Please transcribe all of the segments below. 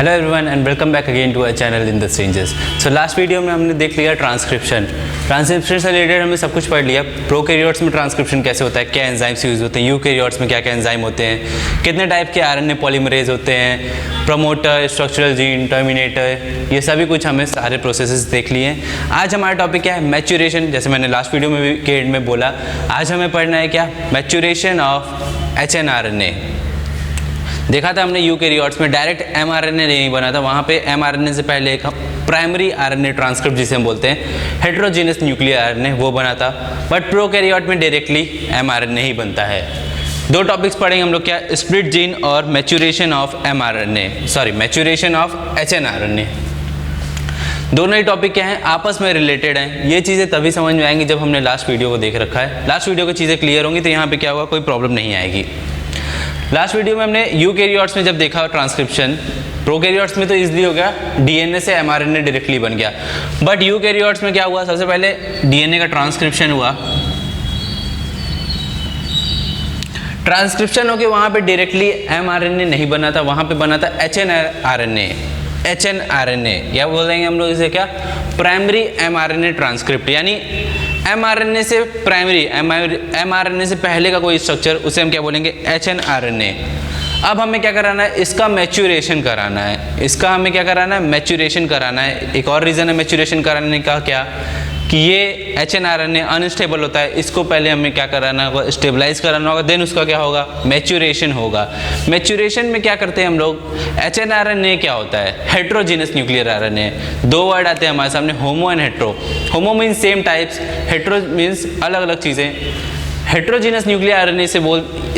Hello everyone and welcome back again to our channel in the strangers. So last video में हमने देख लिया transcription से related हमने सब कुछ पढ़ लिया। प्रोकैरियोट्स में ट्रांसक्रिप्शन कैसे होता है, क्या एंजाइम्स यूज़ होते हैं, यूकैरियोट्स में क्या क्या एंजाइम होते हैं, कितने टाइप के आरएनए पॉलीमरेज होते हैं, प्रमोटर, स्ट्रक्चरल जीन, टर्मिनेटर, ये सभी कुछ हमें सारे प्रोसेसेस देख लिए हैं। आज हमारा टॉपिक क्या है, मैच्योरेशन। जैसे मैंने लास्ट वीडियो में भी के एंड में बोला, आज हमें पढ़ना है क्या, मैच्योरेशन ऑफ एचएनआरएनए। देखा था हमने यूकैरियोट्स में डायरेक्ट एमआरएनए नहीं बना था, वहाँ पे एमआरएनए से पहले एक प्राइमरी आरएनए ट्रांसक्रिप्ट जिसे हम बोलते हैं, हेटेरोजेनस न्यूक्लियर आरएनए, वो बना था। बट प्रोकैरियोट में डायरेक्टली एमआरएनए ही बनता है। दो टॉपिक्स पढ़ेंगे हम लोग, क्या, स्प्लिट जीन और maturation of maturation of hnRNA. दोनों ही टॉपिक क्या हैं, आपस में रिलेटेड हैं। ये चीज़ें तभी समझ में आएंगी जब हमने लास्ट वीडियो को देख रखा है। लास्ट वीडियो की चीज़ें क्लियर होंगी तो यहाँ पे क्या होगा, कोई प्रॉब्लम नहीं आएगी। लास्ट वीडियो में हमने यूकैरियोट्स में जब देखा ट्रांसक्रिप्शन, प्रोकैरियोट्स में तो इजीली हो गया, डीएनए से एमआरएनए डायरेक्टली बन गया। बट यूकैरियोट्स में क्या हुआ, सबसे पहले डीएनए का ट्रांसक्रिप्शन हुआ, ट्रांसक्रिप्शन होके वहाँ पे डायरेक्टली एमआरएनए नहीं बना था, वहाँ पे बना था एचएनआरएनए, या बोल देंगे हम लोग इसे क्या, प्राइमरी एमआरएनए ट्रांसक्रिप्ट। यानी एमआरएनए से प्राइमरी, एमआरएनए से पहले का कोई स्ट्रक्चर, उसे हम क्या बोलेंगे, एचएनआरएनए। अब हमें क्या कराना है, इसका मैच्योरेशन कराना है। इसका हमें क्या कराना है, मैच्योरेशन कराना है। एक और रीज़न है मैच्योरेशन कराने का, क्या कि ये एचएनआरएनए अनस्टेबल होता है, इसको पहले हमें क्या कराना होगा, स्टेबलाइज कराना होगा, देन उसका क्या होगा, मैच्योरेशन होगा। मैच्योरेशन में क्या करते हैं हम लोग, एचएनआरएनए क्या होता है, हेटेरोजेनस न्यूक्लियर आरएनए। दो वर्ड आते हैं हमारे सामने, homo and hetero. Homo means same types, hetero means अलग अलग चीज़ें। हेटेरोजेनस न्यूक्लियर आरएनए से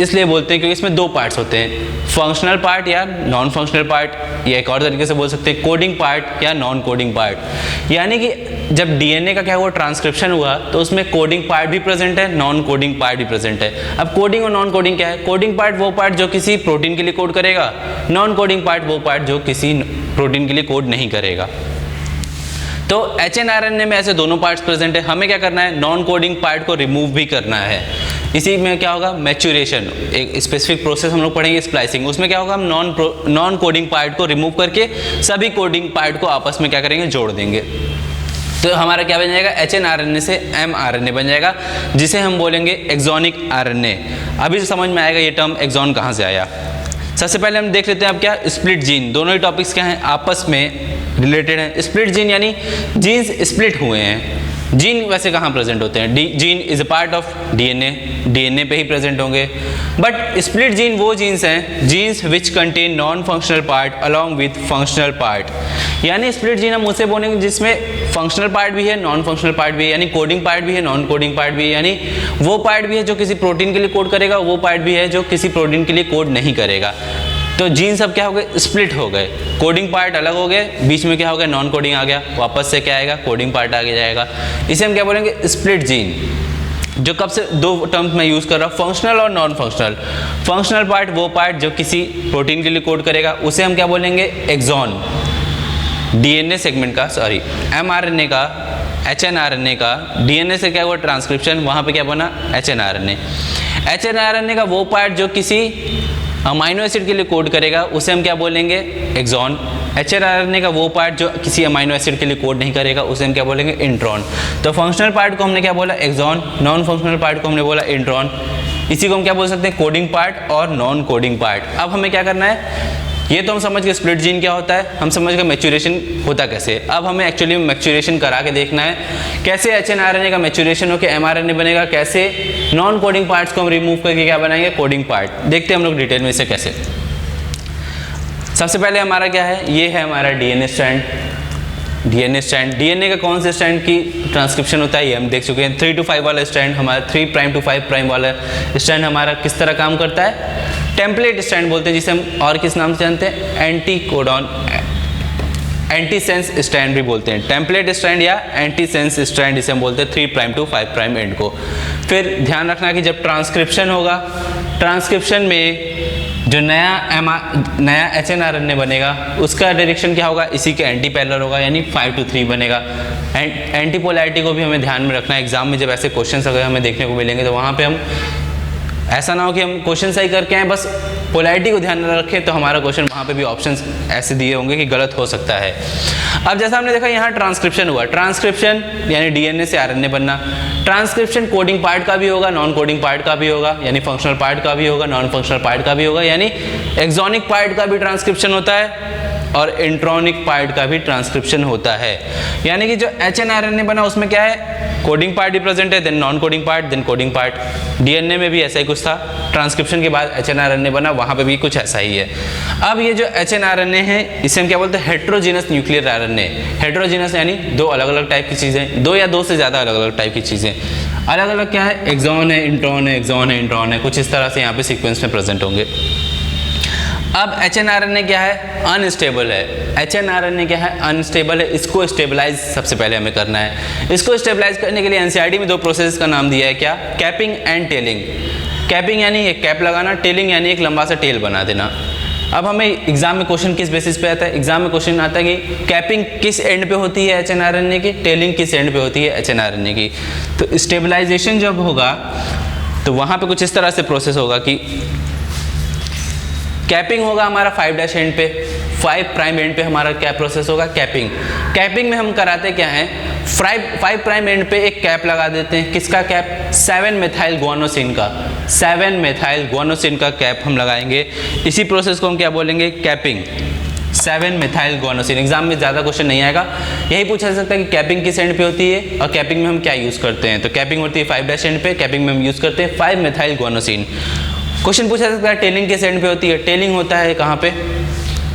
इसलिए बोलते हैं क्योंकि इसमें दो पार्ट्स होते हैं, फंक्शनल पार्ट या नॉन फंक्शनल पार्ट, या एक और तरीके से बोल सकते हैं कोडिंग पार्ट या नॉन कोडिंग पार्ट। यानी कि जब डीएनए का क्या हुआ, ट्रांसक्रिप्शन हुआ, तो उसमें कोडिंग पार्ट भी प्रेजेंट है, नॉन कोडिंग पार्ट भी प्रेजेंट है। अब कोडिंग और नॉन कोडिंग क्या है, कोडिंग पार्ट वो पार्ट जो किसी प्रोटीन के लिए कोड करेगा, नॉन कोडिंग पार्ट वो पार्ट जो किसी प्रोटीन के लिए कोड नहीं करेगा। तो एचएनआरएनए में ऐसे दोनों पार्ट्स प्रेजेंट है। हमें क्या करना है, नॉन कोडिंग पार्ट को रिमूव भी करना है। इसी में क्या होगा, मैच्योरेशन, एक स्पेसिफिक प्रोसेस हम लोग पढ़ेंगे, स्प्लाइसिंग। उसमें क्या होगा, हम नॉन कोडिंग पार्ट को रिमूव करके सभी कोडिंग पार्ट को आपस में क्या करेंगे, जोड़ देंगे। तो हमारा क्या बन जाएगा, एचएनआरएनए से एमआरएनए बन जाएगा, जिसे हम बोलेंगे एक्सोनिक आरएनए। अभी से समझ में आएगा ये टर्म एक्सॉन कहाँ से आया। सबसे पहले हम देख लेते हैं अब क्या, स्प्लिट जीन। दोनों ही टॉपिक्स क्या हैं, आपस में रिलेटेड हैं। स्प्लिट जीन यानी जीन्स स्प्लिट हुए हैं। जीन वैसे कहाँ प्रेजेंट होते हैं, gene is a part of DNA, DNA पे ही प्रेजेंट होंगे। बट स्प्लिट जीन वो जीन्स हैं, jeans which contain non functional part along with functional part. यानी स्प्लिट जीन हम उसे बोलेंगे जिसमें फंक्शनल पार्ट भी है, नॉन फंक्शनल पार्ट भी है, यानी कोडिंग पार्ट भी है, नॉन कोडिंग पार्ट भी है। यानी वो पार्ट भी है जो किसी प्रोटीन के लिए कोड करेगा, वो पार्ट भी है जो किसी प्रोटीन के लिए कोड नहीं करेगा। तो जीन सब क्या हो गए, स्प्लिट हो गए, कोडिंग पार्ट अलग हो गए, बीच में क्या हो गया, नॉन कोडिंग आ गया, वापस से क्या आएगा, कोडिंग पार्ट आगे जाएगा। इसे हम क्या बोलेंगे, स्प्लिट जीन। जो कब से दो टर्म्स में यूज़ कर रहा हूँ, फंक्शनल और नॉन फंक्शनल। फंक्शनल पार्ट वो पार्ट जो किसी प्रोटीन के लिए कोड करेगा, उसे हम क्या बोलेंगे, एक्सॉन। डीएनए सेगमेंट का, सॉरी एमआरएनए का, एचएनआरएनए का, डीएनए से क्या हुआ ट्रांसक्रिप्शन, वहाँ पे क्या बना, एचएनआरएनए। एचएनआरएनए का वो पार्ट जो किसी अमाइनो एसिड के लिए कोड करेगा, उसे हम क्या बोलेंगे, एक्सॉन। एचएनआरएनए का वो पार्ट जो किसी अमाइनो एसिड के लिए कोड नहीं करेगा, उसे हम क्या बोलेंगे, इंट्रॉन। तो फंक्शनल पार्ट को हमने क्या बोला, एक्सॉन, नॉन फंक्शनल पार्ट को हमने बोला इंट्रॉन। इसी को हम क्या बोल सकते हैं, कोडिंग पार्ट और नॉन कोडिंग पार्ट। अब हमें क्या करना है, ये तो हम समझ गए स्प्लिट जीन क्या होता है, हम समझ गए मैच्योरेशन होता कैसे। अब हमें एक्चुअली मैच्योरेशन करा के देखना है, कैसे एचएनआरएनए का मैच्योरेशन हो के एमआरएनए बनेगा, कैसे नॉन कोडिंग पार्ट्स को हम रिमूव करके क्या बनाएंगे, कोडिंग पार्ट। देखते हैं हम लोग डिटेल में इसे कैसे। सबसे पहले हमारा क्या है, ये है हमारा DNA strand. DNA strand, DNA का कौन से स्ट्रैंड की ट्रांसक्रिप्शन होता है, ये हम देख चुके हैं। 3 to 5 वाला स्ट्रैंड हमारा, 3 प्राइम to 5 प्राइम वाला स्ट्रैंड हमारा किस तरह काम करता है, टेम्पलेट स्ट्रैंड बोलते हैं, जिसे हम और किस नाम से जानते हैं, एंटीकोडॉन, एंटीसेंस स्ट्रैंड भी बोलते हैं। टेम्पलेट स्ट्रैंड या एंटीसेंस स्ट्रैंड इसे हम बोलते हैं 3 प्राइम to 5 प्राइम एंड को। फिर ध्यान रखना कि जब ट्रांसक्रिप्शन होगा, ट्रांसक्रिप्शन में जो नया एचएनआरएनए बनेगा, उसका डायरेक्शन क्या होगा, इसी के एंटी पैरेलल होगा, यानी 5 to 3 बनेगा। एंटी पोलैरिटी को भी हमें ध्यान में रखना है। एग्जाम में जब ऐसे क्वेश्चंस अगर हमें देखने को मिलेंगे तो वहाँ पे हम ऐसा ना हो कि हम क्वेश्चन सही करके आए, बस पोलैरिटी को ध्यान में रखें तो हमारा क्वेश्चन वहाँ पे भी ऑप्शंस ऐसे दिए होंगे कि गलत हो सकता है। अब जैसा हमने देखा यहाँ ट्रांसक्रिप्शन हुआ, ट्रांसक्रिप्शन यानी डीएनए से आरएनए बनना। ट्रांसक्रिप्शन कोडिंग पार्ट का भी होगा, नॉन कोडिंग पार्ट का भी होगा, यानी फंक्शनल पार्ट का भी होगा, नॉन फंक्शनल पार्ट का भी होगा, यानी एक्सोनिक पार्ट का भी ट्रांसक्रिप्शन होता है और इंट्रोनिक पार्ट का भी ट्रांसक्रिप्शन होता है। यानी कि जो एचएनआरएनए बना उसमें क्या है, कोडिंग पार्ट रिप्रेजेंट है, then non coding part, then coding part. DNA में भी ऐसा ही कुछ था, ट्रांसक्रिप्शन के बाद एचएनआरएनए बना, वहाँ पे भी कुछ ऐसा ही है। अब ये जो एचएनआरएनए है इसे हम क्या बोलते हैं, हेट्रोजीनस न्यूक्लियर आरएनए। हेट्रोजीनस यानी दो अलग अलग टाइप की चीज़ें, दो या दो से ज़्यादा अलग अलग टाइप की चीज़ें। अलग अलग क्या है, एक्सॉन है, इंट्रॉन है, एक्सॉन है, इंट्रॉन है, कुछ इस तरह से यहाँ पे सीक्वेंस में प्रेजेंट होंगे। अब एचएनआरएनए क्या है, अनस्टेबल है। एचएनआरएनए क्या है, अनस्टेबल है। इसको स्टेबलाइज सबसे पहले हमें करना है। इसको स्टेबलाइज करने के लिए एनसीईआरटी में दो प्रोसेस का नाम दिया है, क्या, कैपिंग एंड टेलिंग। कैपिंग यानी एक कैप लगाना, टेलिंग यानी एक लंबा सा टेल बना देना। अब हमें एग्जाम में क्वेश्चन किस बेसिस पे आता है, एग्जाम में क्वेश्चन आता है कि कैपिंग किस एंड पे होती है एचएनआरएनए की, टेलिंग किस एंड पे होती है एचएनआरएनए की। तो स्टेबलाइजेशन जब होगा तो वहाँ पे कुछ इस तरह से प्रोसेस होगा कि कैपिंग होगा हमारा 5' एंड पे, 5' एंड पे हमारा क्या प्रोसेस होगा, कैपिंग। कैपिंग में हम कराते क्या हैं, 5' एंड पे एक कैप लगा देते हैं। किसका कैप, 7 मेथाइल गुआनोसिन का, 7 मेथाइल गुआनोसिन का कैप हम लगाएंगे। इसी प्रोसेस को हम क्या बोलेंगे, कैपिंग, 7 मेथाइल गुआनोसिन। एग्जाम में ज़्यादा क्वेश्चन नहीं आएगा, यही पूछा जा सकता है कि कैपिंग किस एंड पे होती है और कैपिंग में हम क्या यूज़ करते हैं। तो कैपिंग होती है 5' एंड पे, कैपिंग में हम यूज़ करते हैं 5 मेथाइल गुआनोसिन। क्वेश्चन पूछा सकता है टेलिंग किस एंड पे होती है, टेलिंग होता है कहाँ पे,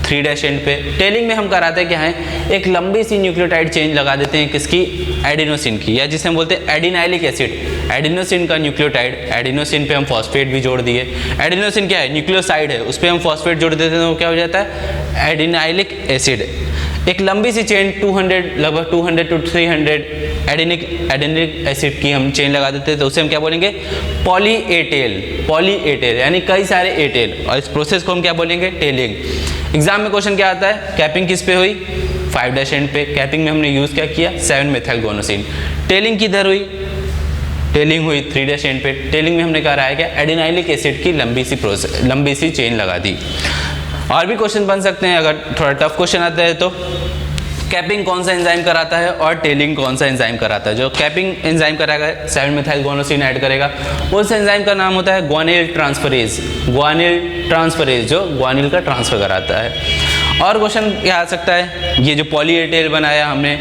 3' एंड पे। टेलिंग में हम कराते क्या है, एक लंबी सी न्यूक्लियोटाइड चेंज लगा देते हैं, किसकी, एडिनोसिन की, या जिसे हम बोलते हैं एडिनाइलिक एसिड। एडिनोसिन का न्यूक्लियोटाइड, एडिनोसिन पे हम फॉस्फेट भी जोड़ दिए। एडिनोसिन क्या है, न्यूक्लियोसाइड है, उस पर हम फॉस्फेट जोड़ देते हैं तो क्या हो जाता है, एडिनाइलिक एसिड। एक लंबी सी चेन 200, लगभग 200 to 300 एडिनिक एसिड की हम चेन लगा देते हैं तो उसे हम क्या बोलेंगे, poly A tail. Poly A tail यानी कई सारे ए टेल, और इस प्रोसेस को हम क्या बोलेंगे, टेलिंग। एग्जाम में क्वेश्चन क्या आता है, कैपिंग किस पे हुई, 5' एंड पे। कैपिंग में हमने यूज़ क्या किया, 7 मेथाइल गुआनोसिन। टेलिंग किधर हुई, टेलिंग हुई 3' एंड पे। टेलिंग में हमने कराया क्या, एडिनाइलिक एसिड की लंबी सी चेन लगा दी। और भी क्वेश्चन बन सकते हैं अगर थोड़ा टफ क्वेश्चन आता है तो। कैपिंग कौन सा एंजाइम कराता है और टेलिंग कौन सा एंजाइम कराता है। जो कैपिंग एंजाइम कराएगा 7 मेथाइल गुआनोसिन ऐड करेगा, उस एंजाइम का नाम होता है ग्वानिल ट्रांसफरेज। ग्वानिल ट्रांसफरेज जो ग्वानिल का ट्रांसफर कराता है। और क्वेश्चन क्या आ सकता है, ये जो पॉली ए टेल बनाया हमने,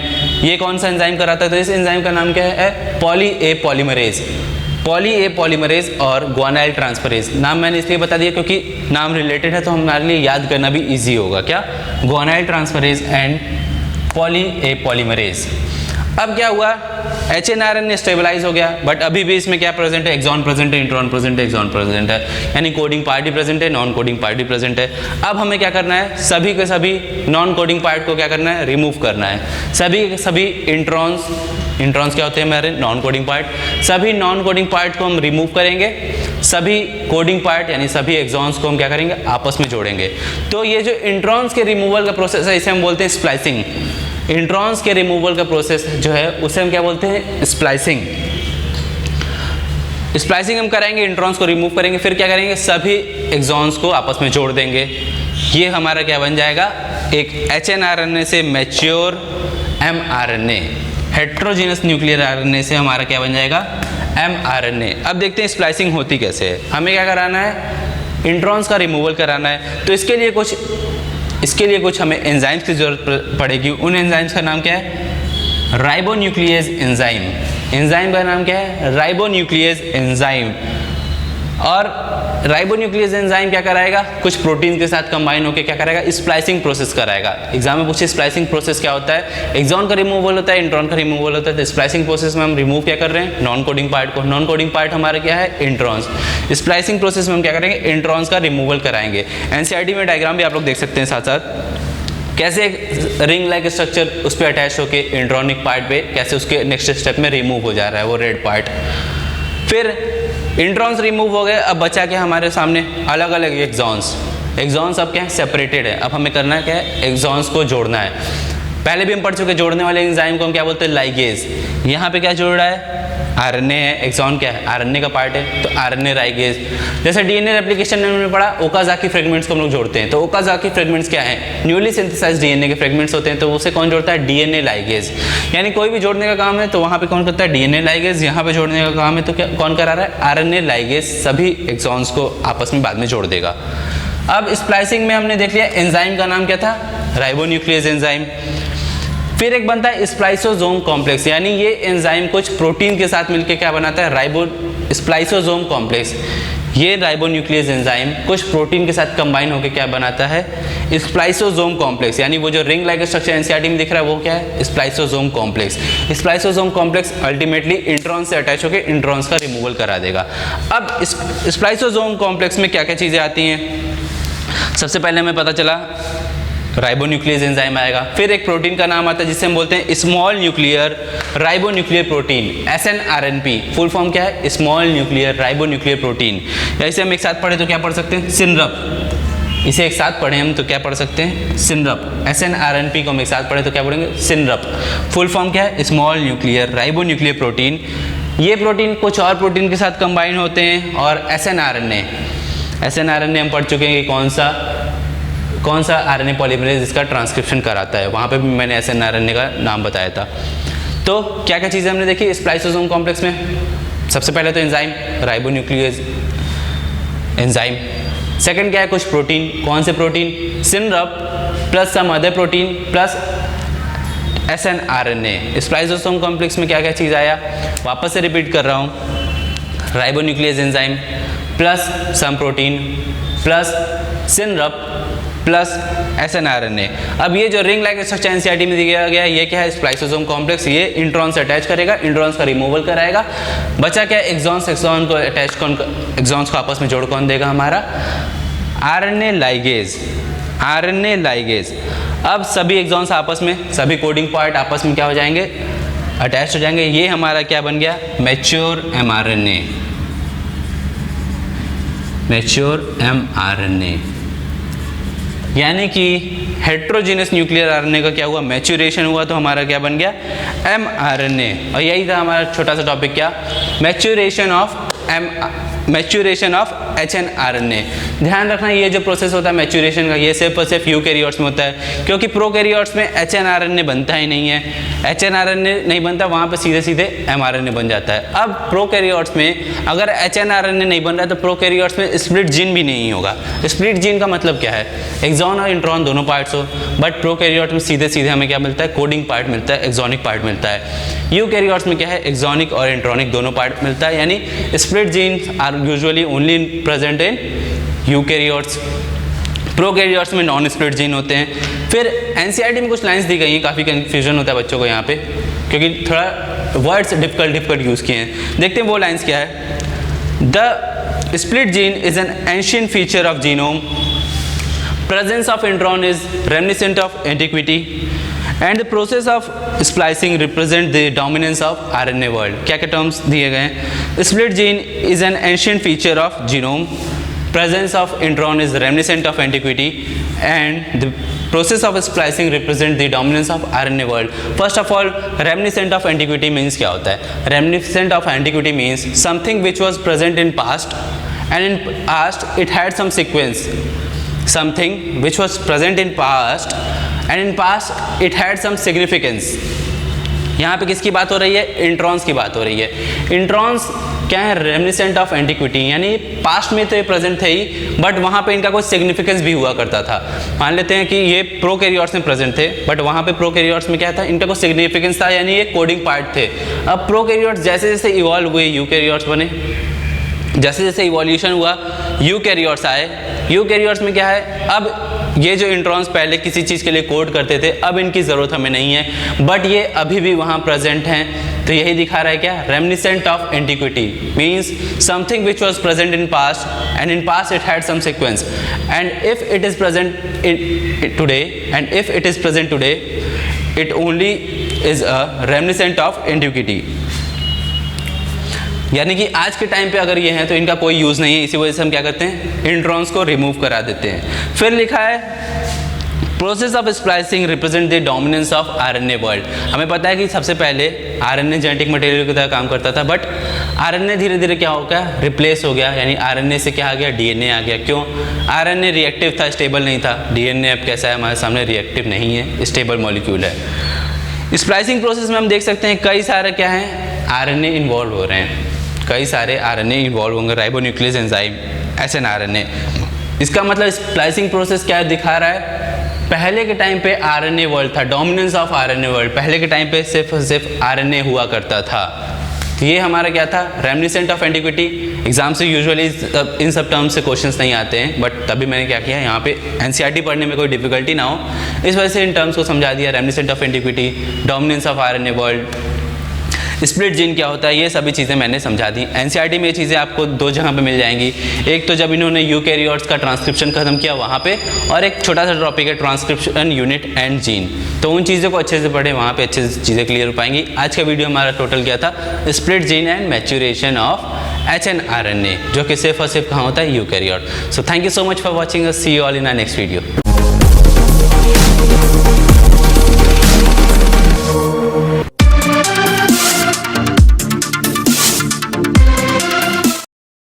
ये कौन सा एंजाइम कराता है, तो इस एंजाइम का नाम क्या है, poly A polymerase. Poly A polymerase और ग्वानाइल ट्रांसफरेज। नाम मैंने इसलिए बता दिया क्योंकि नाम रिलेटेड है तो हमारे लिए याद करना भी इजी होगा। क्या, guanylyl transferase and poly A polymerase. अब क्या हुआ, एचएनआरएनए स्टेबलाइज हो गया, बट अभी भी इसमें क्या प्रेजेंट है, एक्सॉन प्रेजेंट है, इंट्रॉन प्रेजेंट है, एक्सॉन प्रेजेंट है, यानी कोडिंग पार्ट भी प्रेजेंट है, नॉन कोडिंग पार्ट भी प्रेजेंट है। अब हमें क्या करना है, सभी के सभी नॉन कोडिंग पार्ट को क्या करना है, रिमूव करना है। सभी के सभी इंट्रॉन्स क्या होते हैं हमारे, नॉन कोडिंग पार्ट। सभी नॉन कोडिंग पार्ट को हम रिमूव करेंगे, सभी कोडिंग पार्ट यानी सभी एक्सॉन्स को हम क्या करेंगे, आपस में जोड़ेंगे। तो ये जो इंट्रॉन्स के रिमूवल का प्रोसेस है इसे हम बोलते हैं स्प्लाइसिंग। इंट्रॉन्स के रिमूवल का प्रोसेस जो है उसे हम क्या बोलते हैं, स्प्लाइसिंग। स्प्लाइसिंग हम कराएंगे, इंट्रॉन्स को रिमूव करेंगे, फिर क्या करेंगे, सभी एक्सॉन्स को आपस में जोड़ देंगे। ये हमारा क्या बन जाएगा, एक एचएनआरएनए से mature mRNA. Heterogeneous nuclear RNA से हमारा क्या बन जाएगा, एमआरएनए। अब देखते हैं स्प्लाइसिंग होती कैसे है। हमें क्या कराना है, इंट्रॉन्स का रिमूवल कराना है। तो इसके लिए कुछ हमें एंजाइम्स की जरूरत पड़ेगी। उन एंजाइम्स का नाम क्या है, राइबोन्यूक्लियेज एंजाइम। एंजाइम का नाम क्या है, राइबोन्यूक्लियेज एंजाइम। और राइबोन्यूक्लियेज एंजाइम क्या कराएगा, कुछ प्रोटीन के साथ कंबाइन होकर क्या कराएगा, स्प्लाइसिंग प्रोसेस कराएगा। एग्जाम में पूछे स्प्लाइसिंग प्रोसेस क्या होता है, एक्सॉन का रिमूवल होता है, इंट्रॉन का रिमूवल होता है। तो स्प्लाइसिंग प्रोसेस में हम रिमूव क्या कर रहे हैं, नॉन कोडिंग पार्ट को। नॉन कोडिंग पार्ट हमारा क्या है, इंट्रॉन्स। स्प्लाइसिंग प्रोसेस में हम क्या करेंगे, इंट्रॉन्स का रिमूवल कराएंगे। एनसीईआरटी में डायग्राम भी आप लोग देख सकते हैं साथ साथ, कैसे रिंग लाइक स्ट्रक्चर उस पर अटैच होके इंट्रॉनिक पार्ट पे कैसे उसके नेक्स्ट स्टेप में रिमूव हो जा रहा है वो रेड पार्ट। फिर इंट्रॉन्स रिमूव हो गए, अब बचा क्या हमारे सामने, अलग अलग एक्सॉन्स। एक्सॉन्स अब क्या है, सेपरेटेड है। अब हमें करना क्या है, एक्सॉन्स को जोड़ना है। पहले भी हम पढ़ चुके, जोड़ने वाले एंजाइम को हम क्या बोलते हैं, लाइगेज। यहाँ पे क्या जोड़ रहा है, आरएनए है, एक्सॉन क्या है, आरएनए का पार्ट है, तो आरएनए लाइगेज। जैसे डीएनए रेप्लिकेशन में हमने पढ़ा ओकाज़ाकी फ्रेगमेंट्स को हम लोग जोड़ते हैं, तो ओकाज़ाकी फ्रेगमेंट्स क्या है, न्यूली सिंथेसाइज्ड डीएनए के फ्रेगमेंट्स होते हैं, तो उसे कौन जोड़ता है, डीएनए लाइगेज। यानी कोई भी जोड़ने का काम है तो वहाँ पे कौन करता है, डीएनए लाइगेज, यहाँ पे जोड़ने का काम है तो क्या कौन करा रहा है, आरएनए लाइगेज, सभी एक्सॉन्स को आपस में बाद में जोड़ देगा। अब स्प्लाइसिंग में हमने देख लिया एंजाइम का नाम क्या था, राइबोन्यूक्लियस एंजाइम। फिर एक बनता है स्प्लाइसोसोम कॉम्प्लेक्स, यानी ये एंजाइम कुछ प्रोटीन के साथ मिलकर क्या बनाता है, स्प्लाइसोसोम कॉम्प्लेक्स। ये राइबोन्यूक्लियस एंजाइम कुछ प्रोटीन के साथ कंबाइन होकर क्या बनाता है, स्प्लाइसोसोम कॉम्प्लेक्स। यानी वो जो रिंग लाइक स्ट्रक्चर एनसीईआरटी में दिख रहा है वो क्या है, spliceosome complex. Spliceosome complex ultimately intron से अटैच होकर इंट्रॉन्स का रिमूवल करा देगा। अब स्प्लाइसोसोम कॉम्प्लेक्स में क्या क्या चीज़ें आती हैं, सबसे पहले हमें पता चला राइबोन्यूक्लियस एंजाइम आएगा। फिर एक प्रोटीन का नाम आता है जिसे हम बोलते हैं small nuclear ribonuclear protein, SNRNP। Full form क्या है, स्मॉल न्यूक्लियर राइबोन्यूक्लियर प्रोटीन। या इसे हम एक साथ पढ़े तो क्या पढ़ सकते हैं, सिनरप। इसे एक साथ पढ़े हम तो क्या पढ़ सकते हैं, सिनरप। SNRNP को हम एक साथ पढ़े तो क्या पढ़ेंगे, सिनरप। फुल फॉर्म क्या है, स्मॉल न्यूक्लियर राइबोन्यूक्लियर प्रोटीन। ये प्रोटीन कुछ और प्रोटीन के साथ कंबाइन होते हैं। और SNRNA हम पढ़ चुके हैं कि कौन सा आरएनए पॉलीमरेज इसका ट्रांसक्रिप्शन कराता है, वहाँ पे भी मैंने SNRNA का नाम बताया था। तो क्या क्या चीज़ें हमने देखी स्प्लाइसोसोम कॉम्प्लेक्स में, सबसे पहले तो एंजाइम राइबोन्यूक्लियस एंजाइम। सेकंड क्या है, कुछ प्रोटीन, कौन से protein, snurp plus some other protein plus SNRNA। Spliceosome complex में क्या क्या चीज़ आया, वापस से रिपीट कर रहा हूँ, ribonuclease enzyme plus some protein plus snurp plus SNRNA। अब ये जो रिंग लाइक स्ट्रक्चर एनसीईआरटी में दिया गया है ये क्या है, स्प्लाइसोसोम कॉम्प्लेक्स। ये इंट्रॉन से अटैच करेगा, इंट्रॉन्स का रिमूवल कराएगा। बचा क्या, एक्सॉन्स, एक्सॉन को अटैच कौन, एक्सॉन्स को आपस में जोड़ कौन देगा, हमारा आरएनए लाइगेज। RNA ligase. अब सभी एक्सॉन्स आपस में, सभी कोडिंग पार्ट आपस में क्या हो जाएंगे, अटैच हो जाएंगे। ये हमारा क्या बन गया, मैच्योर mRNA। मैच्योर mRNA यानी कि हेट्रोजीनस न्यूक्लियर आरएनए का क्या हुआ, मैच्योरेशन हुआ, तो हमारा क्या बन गया, mRNA। और यही था हमारा छोटा सा टॉपिक, क्या, मैच्योरेशन ऑफ HNRNA। ध्यान रखना ये जो प्रोसेस होता है मैच्योरेशन का, ये सिर्फ और सिर्फ यूकैरियोट्स में होता है, क्योंकि प्रोकैरियोट्स में HNRNA बनता ही नहीं है। HNRNA नहीं बनता, वहाँ पे सीधे सीधे mRNA बन जाता है। अब प्रोकैरियोट्स में अगर HNRNA नहीं बन रहा है तो प्रोकैरियोट्स में स्प्लिट जीन भी नहीं होगा। स्प्लिट जीन का मतलब क्या है, एक्सॉन और इंट्रॉन दोनों पार्ट्स हो, बट प्रोकैरियोट में सीधे सीधे हमें क्या मिलता है, कोडिंग पार्ट मिलता है, एक्सॉनिक पार्ट मिलता है। यूकैरियोट्स में क्या है, एक्सॉनिक और इंट्रॉनिक दोनों पार्ट मिलता है। यानी split genes are usually only present in eukaryotes. Prokaryotes में नॉन स्प्लिट जीन होते हैं। फिर एनसीईआरटी में कुछ लाइंस दी गई हैं, काफ़ी कन्फ्यूजन होता है बच्चों को यहाँ पे, क्योंकि थोड़ा वर्ड्स डिफिकल्ट यूज़ किए हैं। देखते हैं वो लाइंस क्या है। The split gene is an ancient feature of genome, presence of intron is reminiscent of antiquity and the process of splicing represent the dominance of RNA world। क्या क्या terms दिए गए हैं, split gene is an ancient feature of genome, presence of intron is reminiscent of antiquity and the process of splicing represent the dominance of RNA world। first of all reminiscent of antiquity means क्या होता है, reminiscent of antiquity means something which was present in past and in past it had some sequence, something which was present in past and in past it had some significance। यहाँ पे किसकी बात हो रही है, इंट्रॉन्स की बात हो रही है। इंट्रॉन्स क्या है, रेमिनिसेंट ऑफ एंटिक्विटी, यानी पास्ट में तो ये प्रेजेंट थे ही, बट वहाँ पे इनका कोई सिग्निफिकेंस भी हुआ करता था। मान लेते हैं कि ये प्रोकैरियोट्स में प्रेजेंट थे, बट वहाँ पे प्रोकैरियोट्स में क्या था, इनका कोई सिग्निफिकेंस था, यानी ये कोडिंग पार्ट थे। अब प्रोकैरियोट्स जैसे जैसे इवॉल्व हुए यूकैरियोट्स बने, जैसे जैसे इवोल्यूशन हुआ यूकैरियोट्स आए। यूकैरियोट्स में क्या है, अब ये जो इंट्रॉन्स पहले किसी चीज़ के लिए कोड करते थे, अब इनकी ज़रूरत हमें नहीं है, बट ये अभी भी वहाँ प्रेजेंट हैं। तो यही दिखा रहा है क्या, reminiscent of antiquity means something which was present in past and in past it had some sequence and if it is present in today and if it is present today it only is a reminiscent of antiquity. यानी कि आज के time पे अगर ये हैं तो इनका कोई यूज़ नहीं है, इसी वजह से हम क्या करते हैं, इंट्रॉन्स को रिमूव करा देते हैं। फिर लिखा है process of splicing represent the dominance of RNA world. हमें पता है कि सबसे पहले आरएनए जेनेटिक मटेरियल की तरह काम करता था, बट आरएनए धीरे धीरे क्या हो गया, रिप्लेस हो गया, यानी आरएनए से क्या आ गया, डीएनए आ गया। क्यों? आरएनए रिएक्टिव था, स्टेबल नहीं था। डीएनए अब कैसा है हमारे सामने, रिएक्टिव नहीं है, स्टेबल मॉलिक्यूल है। स्प्लाइसिंग प्रोसेस में हम देख सकते हैं कई सारे क्या हैं, आरएनए इन्वॉल्व हो रहे हैं, कई सारे आरएनए इन्वॉल्व होंगे, राइबोन्यूक्लियस एंजाइम, एसएनआरएनए। इसका मतलब स्प्लाइसिंग प्रोसेस क्या दिखा रहा है, पहले के टाइम पे आरएनए वर्ल्ड था, डोमिनेंस ऑफ आरएनए वर्ल्ड। पहले के टाइम पे सिर्फ और सिर्फ आरएनए हुआ करता था। तो ये हमारा क्या था, रेमिनिसेंट ऑफ एंटिक्विटी। एग्जाम से यूजुअली इन सब टर्म्स से क्वेश्चंस नहीं आते हैं, बट तभी मैंने क्या किया, यहाँ पे एनसीईआरटी पढ़ने में कोई डिफिकल्टी ना हो, इस वजह से इन टर्म्स को समझा दिया। Reminiscent of antiquity, dominance of RNA world, split gene क्या होता है, ये सभी चीज़ें मैंने समझा दी। एनसीईआरटी में ये चीज़ें आपको दो जगह पे मिल जाएंगी। एक तो जब इन्होंने यूकैरियोट्स का ट्रांसक्रिप्शन खत्म किया वहाँ पे, और एक छोटा सा टॉपिक है ट्रांसक्रिप्शन यूनिट एंड जीन। तो उन चीज़ों को अच्छे से पढ़ें, वहाँ पे अच्छे से चीज़ें क्लियर हो पाएंगी। आज का वीडियो हमारा टोटल क्या था, split gene and maturation of hnRNA, जो कि सिर्फ और सिर्फ कहाँ होता है, eukaryote. So thank you so much for watching us, see you all in our next video.